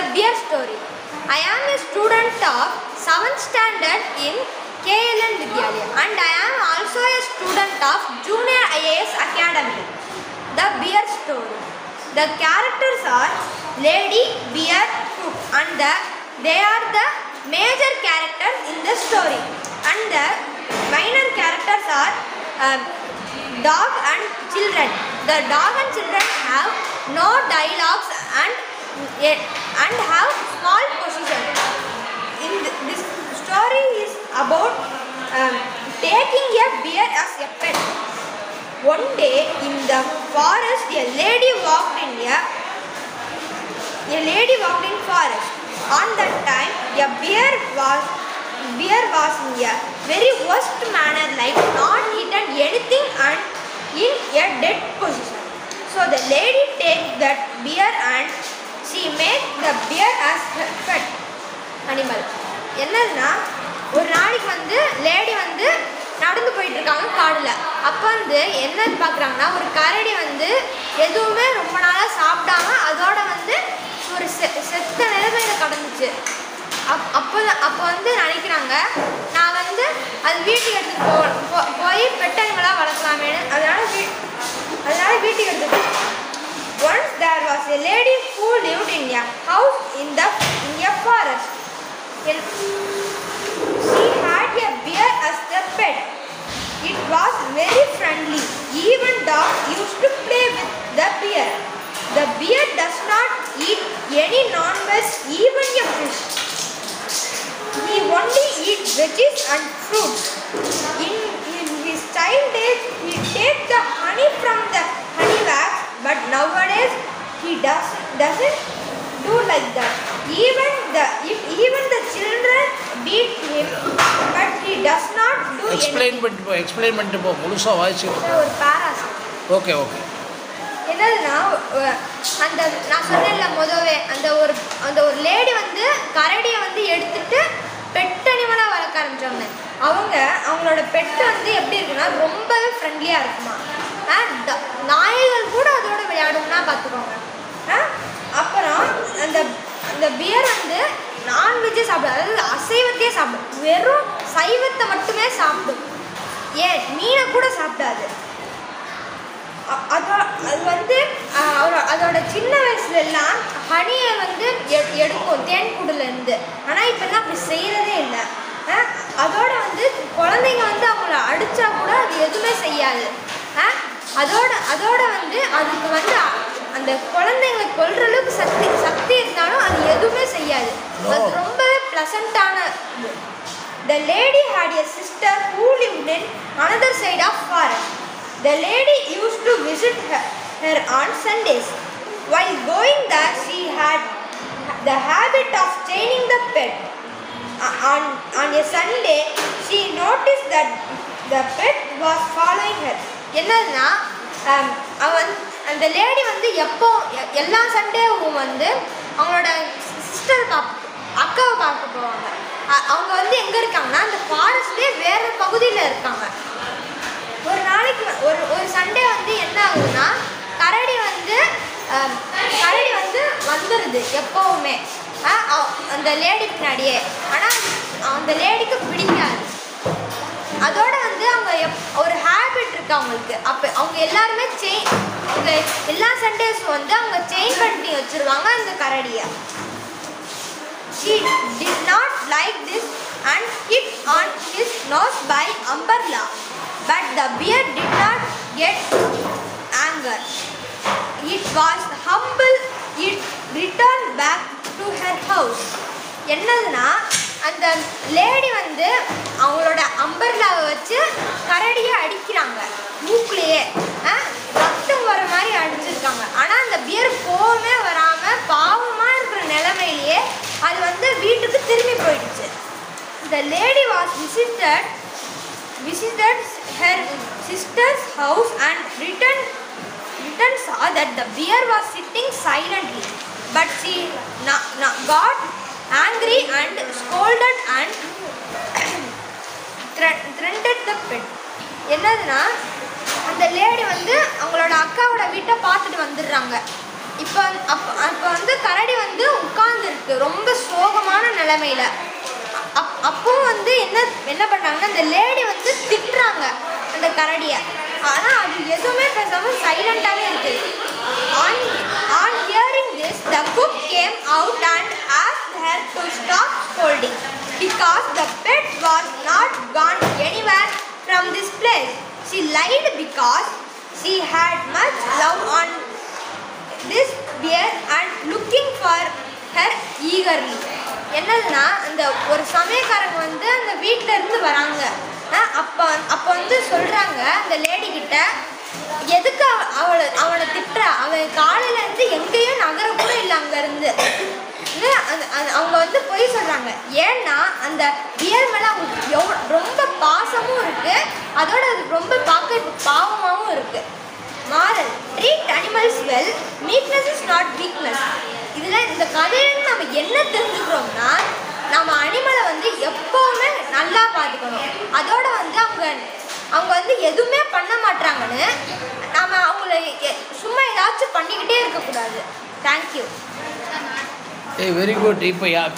The beer story. I am a student of 7th standard in KLN Vidyalaya and I am also a student of Junior IAS Academy. The beer story. The characters are Lady, Beer, Cook and they are the major characters in the story, and the minor characters are dog and children. The dog and children have no dialogues and have small position. This story is about taking a bear as a pet. One day in the forest, a lady walked in forest. On that time, a bear was in a very worst manner, like not eaten anything and in a dead position. So the lady takes that bear and she makes the bear as her pet animal. என்னன்னா ஒரு நாளைக்கு வந்து lady வந்து நடந்து போயிட்டு இருக்காங்க காடுல. அப்போ வந்து என்னன்னு பார்க்குறாங்கன்னா ஒரு கரடி வந்து எதுவுமே ரொம்ப நாளாக சாப்பிடாம அதோட வந்து ஒரு செத்த நிலைமையில கடந்துச்சு. அப்போ வந்து நினைக்கிறாங்க நான் வந்து அது வீட்டுக்கு எடுத்துகிட்டு போய் பெட் அனிமலாக வளர்க்கலாமேன்னு. அதனால வீட்டுக்கு எடுத்துட்டு. Once there was a lady who lived in a house in a forest. She had a bear as a pet. It was very friendly. Even dogs used to play with the bear. The bear does not eat any non-veg, even a fish. He only eats veggies and fruits. In his child days, he takes the honey from the honey wax, but nowadays he doesn't do like that. Even the children beat him, but he does not do anything. Explain பண்ணிட்டு போ முழுசா voice. ஒரு பாராஸ். Okay. என்னதுன்னா அந்த நான் சொன்னேன்ல முதவே அந்த ஒரு லேடி வந்து கரடியை வந்து எடுத்துட்டு பெட் அனிமலாக வளர்க்க ஆரம்பிச்சாங்க. அவங்களோட பெட்டு வந்து எப்படி இருக்குன்னா ரொம்பவே ஃப்ரெண்ட்லியாக இருக்குமா. நாய்கள் கூட அதோட விளையாடும்னா பார்த்துக்கோங்க. அப்புறம் அந்த பியர் வந்து நான்வெஜ்ஜே சாப்பிடும், அதாவது அசைவத்தையே சாப்பிடும், வெறும் சைவத்தை மட்டுமே சாப்பிடும். ஏன் மீனை கூட சாப்பிடாது. அது வந்து அதோட சின்ன வயசுலலாம் ஹனியை வந்து எடுக்கும் தேன்கூடுலேருந்து. ஆனால் இப்போல்லாம் அப்படி செய்கிறதே இல்லை. அதோட வந்து குழந்தைங்க வந்து அவங்கள அடித்தா கூட அது எதுவுமே செய்யாது. அதோட வந்து அதுக்கு வந்து அந்த குழந்தைங்களை கொல்ற அளவுக்கு சக்தி இருந்தாலும் அது எதுவுமே செய்யாது. அது ரொம்பவே ப்ளசண்ட்டான. The lady had a sister who lived in another side of forest. The lady used to visit her on Sundays. While going there, she had the habit of chaining the pet. On a Sunday, she noticed that the pet was following her. என்னன்னா அந்த lady வந்து எல்லா சண்டேவும் வந்து அவங்களோட sister அக்காவை பார்க்க போவாங்க. அவங்க வந்து எங்கே இருக்காங்கன்னா அந்த ஃபாரஸ்ட்லேயே வேறு பகுதியில் இருக்காங்க. ஒரு நாளைக்கு ஒரு சண்டே வந்து என்ன ஆகுதுன்னா கரடி வந்து வந்துடுது எப்போவுமே அந்த லேடி பின்னாடியே. ஆனால் அந்த லேடிக்கு பிடிக்காது. அதோட வந்து அவங்க ஒரு ஹேபிட் இருக்கு அவங்களுக்கு. அப்போ அவங்க எல்லாருமே எல்லா சண்டேஸும் வந்து அவங்க செயின் பண்ணி வச்சிருவாங்க அந்த கரடியை. She did not like this and hit on his nose by umbrella. But the bear did not get anger. It was humble. It returned back to her house. என்னதுன்னா அந்த லேடி வந்து அவங்களோட அம்பர்லாவை வச்சு கரடியை அடிக்கிறாங்க. மூக்குலையே ரத்தம் வர மாதிரி அடிச்சிருக்காங்க. ஆனால் அந்த பியர் கோவமே வராமல் பாவமாக இருக்கிற நிலைமையிலேயே அது வந்து வீட்டுக்கு திரும்பி போயிடுச்சு. The lady was visited her sister's house and returned saw that the bear was sitting silently. But she got angry and scolded and threatened the pet. என்னதுன்னா அந்த லேடி வந்து அவங்களோட அக்காவோட வீட்டை பார்த்துட்டு வந்துடுறாங்க. இப்போ அப்போ வந்து கரடி வந்து உட்கார்ந்துருக்கு ரொம்ப சோகமான நிலைமையில. அப்பவும் வந்து என்ன பண்ணாங்கன்னா அந்த லேடி வந்து திட்டுறாங்க அந்த கரடியை. ஆனால் அது எதுவுமே பேசாமல் சைலண்டாகவே இருக்குது. On hearing this, the cook came out and asked her to stop scolding because the pet was not gone anywhere from this place. She lied because she had much love on this bear and looking for her eagerly. என்னதுன்னா அந்த ஒரு சமயக்காரங்க வந்து அந்த வீட்டில இருந்து வராங்க. அப்போ வந்து சொல்றாங்க அந்த லேடி கிட்ட, எதுக்கு அவனை திட்டுற, அவன் காலையில இருந்து எங்கேயும் நகர கூட இல்லை அங்க இருந்து. அவங்க வந்து பொய் சொல்றாங்க. ஏன்னா அந்த பியர் மேல அவங்களுக்கு ரொம்ப பாசமும் இருக்கு, அதோட அது ரொம்ப பார்க்க பாவமாகவும் இருக்கு. Moral, treat animals well, meekness is not weakness. இதில் இந்த கதையில நம்ம என்ன தெரிஞ்சுக்கிறோம்னா, நம்ம அனிமலை வந்து எப்போவுமே நல்லா பார்த்துக்கணும். அதோட வந்து அவங்க வந்து எதுவுமே பண்ண மாட்டாங்கன்னு நம்ம அவங்கள சும்மா ஏதாச்சும் பண்ணிக்கிட்டே இருக்கக்கூடாது. தேங்க்யூ. Very good. இப்போ யார்